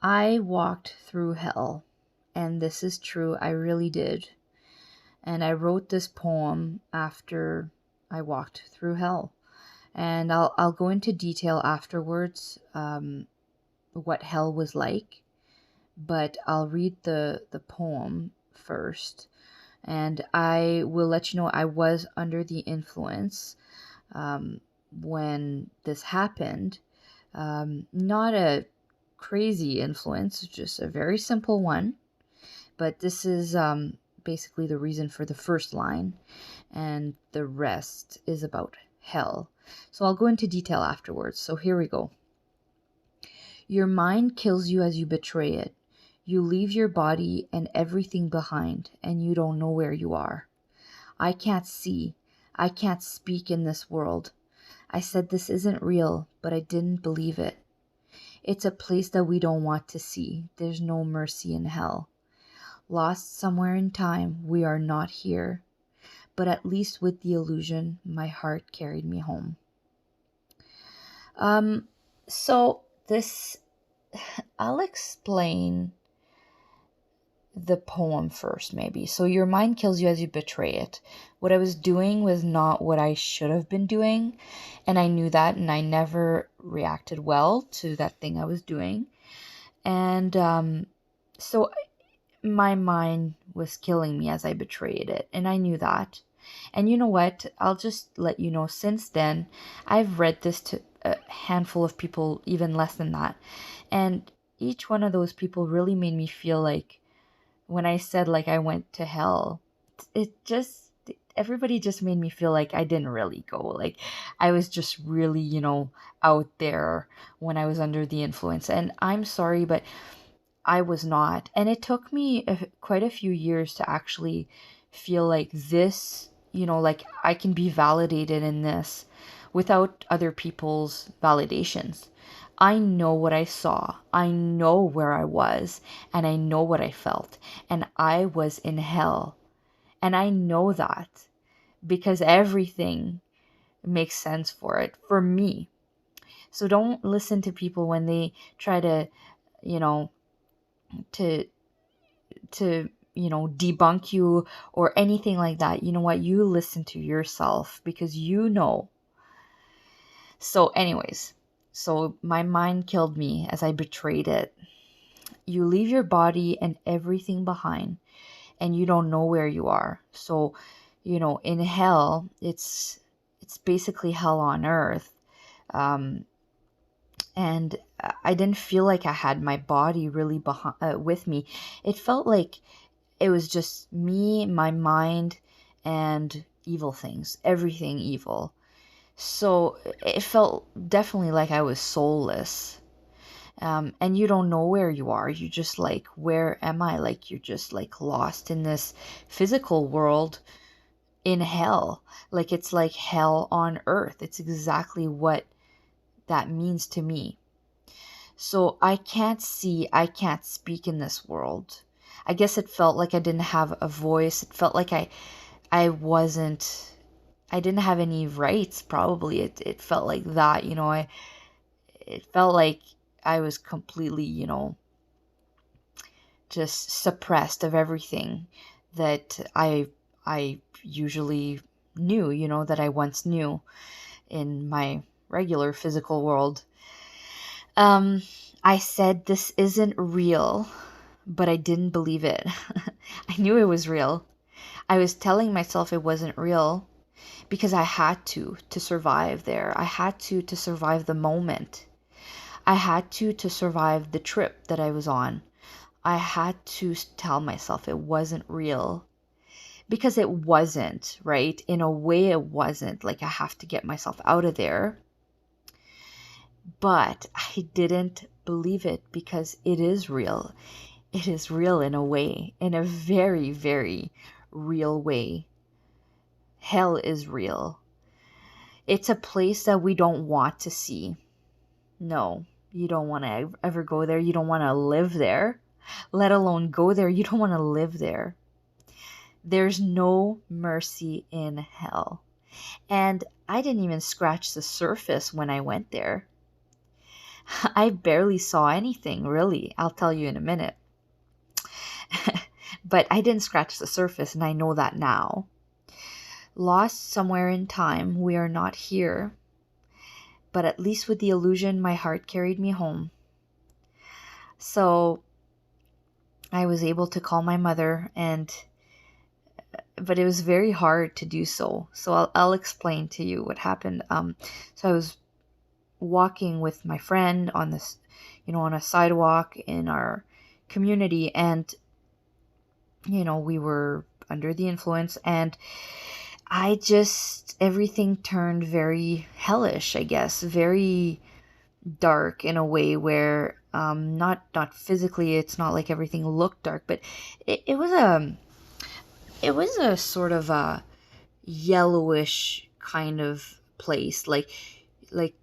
I walked through hell, and this is true, I really did. And I wrote this poem after I walked through hell. And I'll go into detail afterwards, what hell was like, but I'll read the poem first. And I will let you know I was under the influence um, when this happened. Not a crazy influence, just a very simple one. But this is basically the reason for the first line, and the rest is about hell. So I'll go into detail afterwards. So here we go. Your mind kills you as you betray it. You leave your body and everything behind, and you don't know where you are. I can't see. I can't speak in this world. I said this isn't real, but I didn't believe it. It's a place that we don't want to see. There's no mercy in hell. Lost somewhere in time, we are not here. But at least with the illusion, my heart carried me home. Um, so this, I'll explain the poem first, maybe. So your mind kills you as you betray it. What I was doing was not what I should have been doing, and I knew that, and I never reacted well to that thing I was doing. And so my mind was killing me as I betrayed it, and I knew that. And you know what? I'll just let you know, since then, I've read this to a handful of people, even less than that. And each one of those people really made me feel like when I said like I went to hell, it just everybody just made me feel like I didn't really go. Like I was just really, out there when I was under the influence. And I'm sorry, but I was not. And it took me quite a few years to actually feel like this, like I can be validated in this without other people's validations. I know what I saw. I know where I was, and I know what I felt. And I was in hell. And I know that because everything makes sense for it, for me. So don't listen to people when they try to, you know, to debunk you or anything like that. You know what? You listen to yourself because you know. So anyways, so my mind killed me as I betrayed it. You leave your body and everything behind, and you don't know where you are. So, in hell, it's basically hell on earth. um and I didn't feel like I had my body really with me. It felt like it was just me, my mind, and evil things, everything evil. So it felt definitely like I was soulless. And you don't know where you are. You just like, where am I? Like, you're just like lost in this physical world in hell. Like, it's like hell on earth. It's exactly what that means to me. So I can't see, I can't speak in this world. I guess it felt like I didn't have a voice. It felt like I wasn't, I didn't have any rights, probably. It felt like that, it felt like I was completely, just suppressed of everything that I usually knew, that I once knew in my regular physical world. Um, I said this isn't real, but I didn't believe it. I knew it was real. I was telling myself it wasn't real because I had to survive there. I had to survive the moment. I had to survive the trip that I was on. I had to tell myself it wasn't real because it wasn't, right? In a way, it wasn't. Like, I have to get myself out of there. But I didn't believe it because it is real. It is real in a way, in a very, very real way. Hell is real. It's a place that we don't want to see. No, you don't want to ever go there. You don't want to live there, let alone go there. You don't want to live there. There's no mercy in hell. And I didn't even scratch the surface when I went there. I barely saw anything, really. I'll tell you in a minute. But I didn't scratch the surface, and I know that now. Lost somewhere in time, we are not here, but at least with the illusion, my heart carried me home. So I was able to call my mother, but it was very hard to do so. So I'll explain to you what happened. So I was walking with my friend on this, on a sidewalk in our community, and we were under the influence, and everything turned very hellish, I guess, very dark in a way where, not physically, it's not like everything looked dark, but it was a sort of a yellowish kind of place, like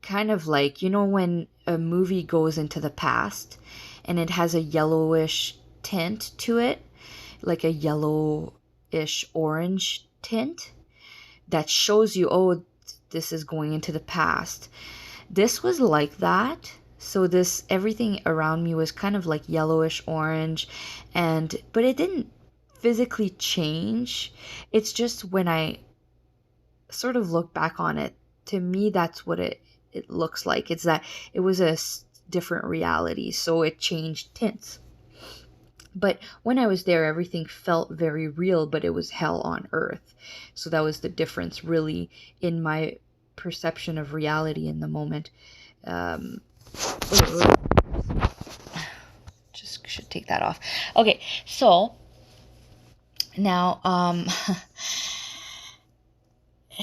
kind of like, when a movie goes into the past and it has a yellowish tint to it, like a yellowish orange tint that shows you, oh, this is going into the past. This was like that. So everything around me was kind of like yellowish orange, but it didn't physically change. It's just when I sort of look back on it, to me, that's what it looks like. It's that it was a different reality, so it changed tints. But when I was there, everything felt very real, but it was hell on earth. So that was the difference, really, in my perception of reality in the moment. Just should take that off. Okay, so now,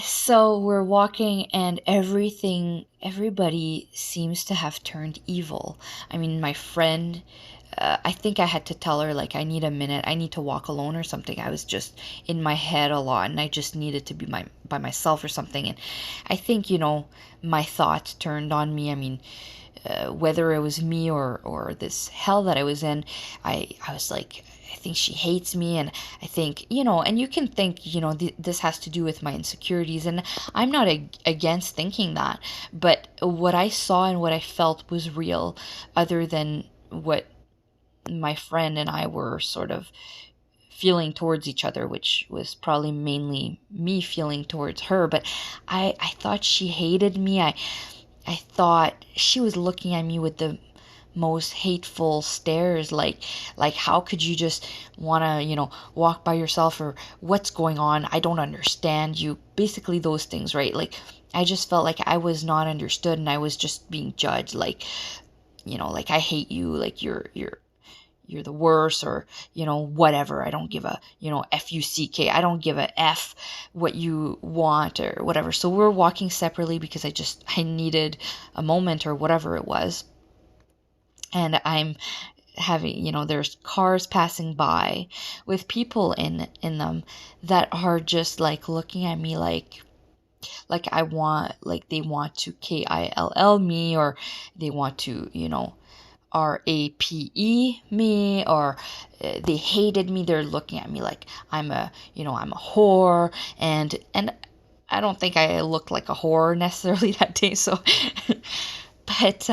so we're walking, and everybody seems to have turned evil. I mean, my friend, I think I had to tell her, like, I need a minute, I need to walk alone or something. I was just in my head a lot, and I just needed to be by myself or something. And I think, my thoughts turned on me. I mean, whether it was me or this hell that I was in, I was like, I think she hates me, and I think, and you can think, this has to do with my insecurities, and I'm not against thinking that, but what I saw and what I felt was real, other than what my friend and I were sort of feeling towards each other, which was probably mainly me feeling towards her. But I thought she hated me. I thought she was looking at me with the most hateful stares, like how could you just want to walk by yourself, or what's going on, I don't understand you, basically those things, right? Like, I just felt like I was not understood, and I was just being judged, like, like, I hate you, like, you're the worst, or whatever. I don't give a fuck, I don't give a f what you want or whatever. So we're walking separately because I needed a moment or whatever it was. And I'm having, there's cars passing by with people in them that are just like looking at me like they want to kill me, or they want to rape me, or they hated me. They're looking at me like I'm a whore, and I don't think I looked like a whore necessarily that day. So, but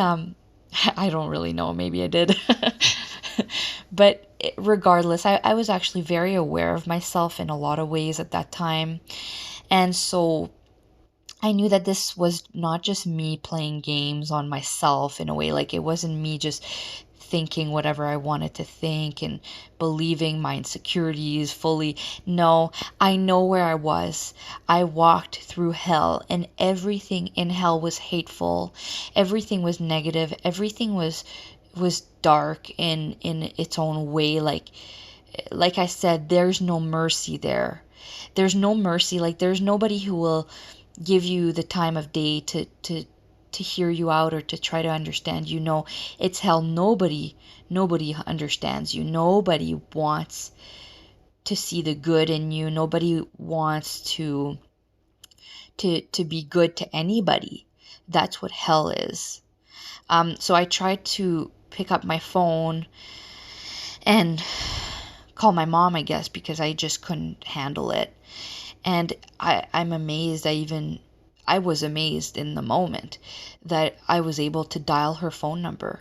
I don't really know. Maybe I did. But regardless, I was actually very aware of myself in a lot of ways at that time, and so I knew that this was not just me playing games on myself in a way. Like, it wasn't me just thinking whatever I wanted to think and believing my insecurities fully. No, I know where I was. I walked through hell, and everything in hell was hateful. Everything was negative. Everything was dark in its own way. Like I said, there's no mercy there. There's no mercy. Like, there's nobody who will give you the time of day to hear you out, or to try to understand you. It's hell. Nobody understands you. Nobody wants to see the good in you. Nobody wants to be good to anybody. That's what hell is. So I tried to pick up my phone and call my mom, I guess, because I just couldn't handle it. And I'm amazed I was amazed in the moment that I was able to dial her phone number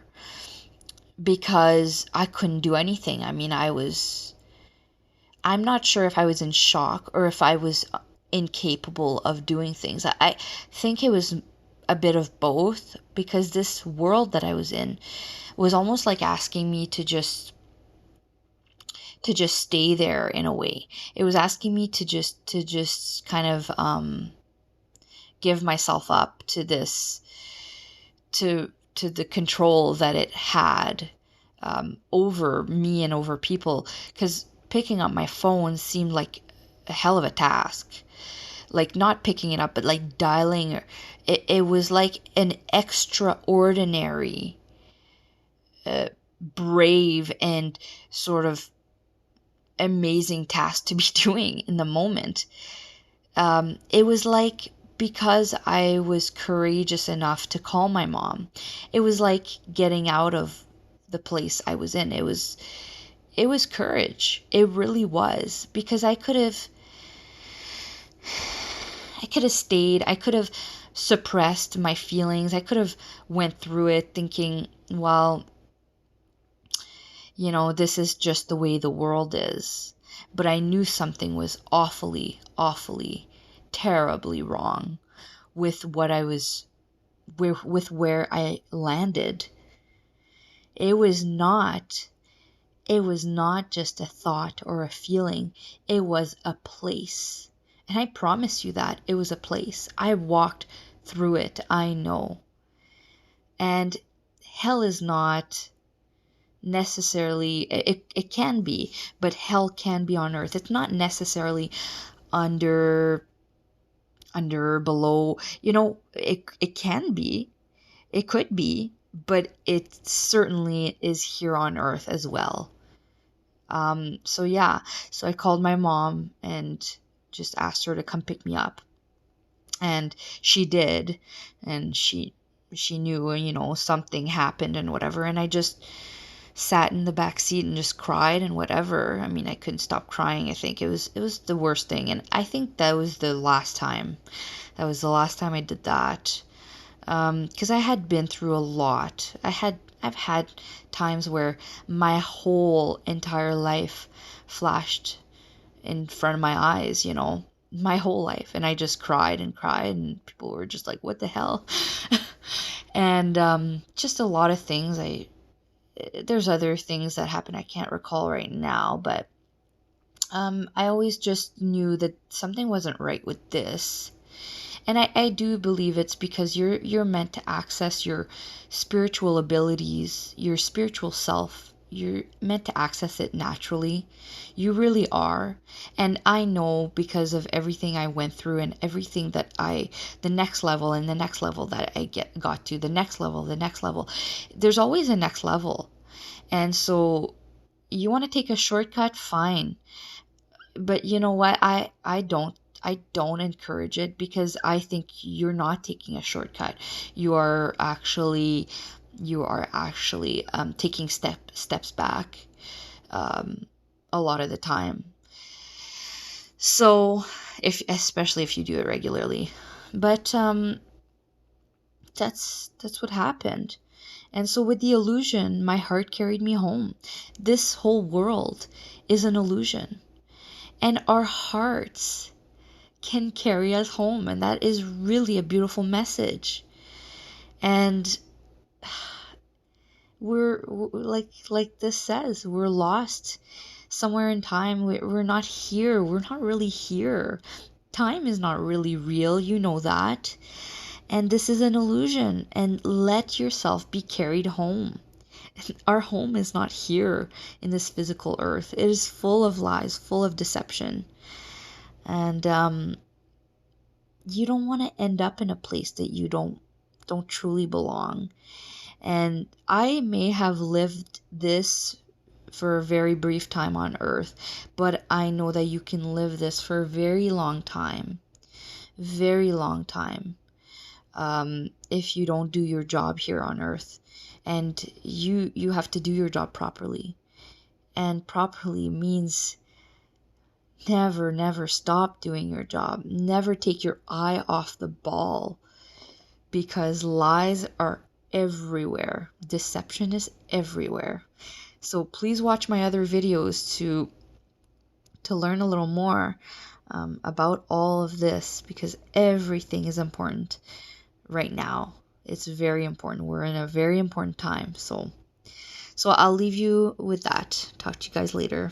because I couldn't do anything. I mean, I'm not sure if I was in shock or if I was incapable of doing things. I think it was a bit of both, because this world that I was in was almost like asking me to just stay there in a way. It was asking me to just kind of give myself up to this, to the control that it had over me and over people, because picking up my phone seemed like a hell of a task. Like, not picking it up, but like dialing. It was like an extraordinary, brave, and sort of amazing task to be doing in the moment. It was like, because I was courageous enough to call my mom, it was like getting out of the place I was in. It was courage. It really was, because I could have stayed. I could have suppressed my feelings. I could have went through it thinking, well, this is just the way the world is. But I knew something was awfully, awfully, terribly wrong with what I was, with where I landed. It was not, it was not just a thought or a feeling. It was a place. And I promise you that it was a place. I walked through it. I know. And hell is not necessarily, it can be, but hell can be on earth. It's not necessarily under, below, it can be, it could be, but it certainly is here on earth as well. So yeah, so I called my mom and just asked her to come pick me up, and she did, and she knew, something happened and whatever, and I just sat in the back seat and just cried and whatever. I mean, I couldn't stop crying. I think it was the worst thing, and I think that was the last time. That was the last time I did that. Because I had been through a lot. I've had times where my whole entire life flashed in front of my eyes, my whole life, and I just cried and cried, and people were just like, "What the hell?" And just a lot of things. There's other things that happened I can't recall right now, but I always just knew that something wasn't right with this. And I do believe it's because you're meant to access your spiritual abilities, your spiritual self. You're meant to access it naturally. You really are. And I know, because of everything I went through and everything that the next level and the next level that I got to, the next level, the next level. There's always a next level. And so you want to take a shortcut, fine. But you know what? I don't encourage it, because I think you're not taking a shortcut. You are actually taking steps back, a lot of the time. So, especially if you do it regularly. But that's what happened. And so with the illusion, my heart carried me home. This whole world is an illusion. And our hearts can carry us home, and that is really a beautiful message. And like this says, we're lost somewhere in time. We're not here. We're not really here. Time is not really real, you know that. And this is an illusion, and let yourself be carried home. Our home is not here in this physical earth. It is full of lies, full of deception. And you don't want to end up in a place that you don't truly belong. And I may have lived this for a very brief time on earth, but I know that you can live this for a very long time. Very long time. If you don't do your job here on earth. And you have to do your job properly. And properly means never stop doing your job. Never take your eye off the ball, because lies are everywhere. Deception is everywhere. So please watch my other videos to learn a little more about all of this, because everything is important right now. It's very important. We're in a very important time. So I'll leave you with that. Talk to you guys later.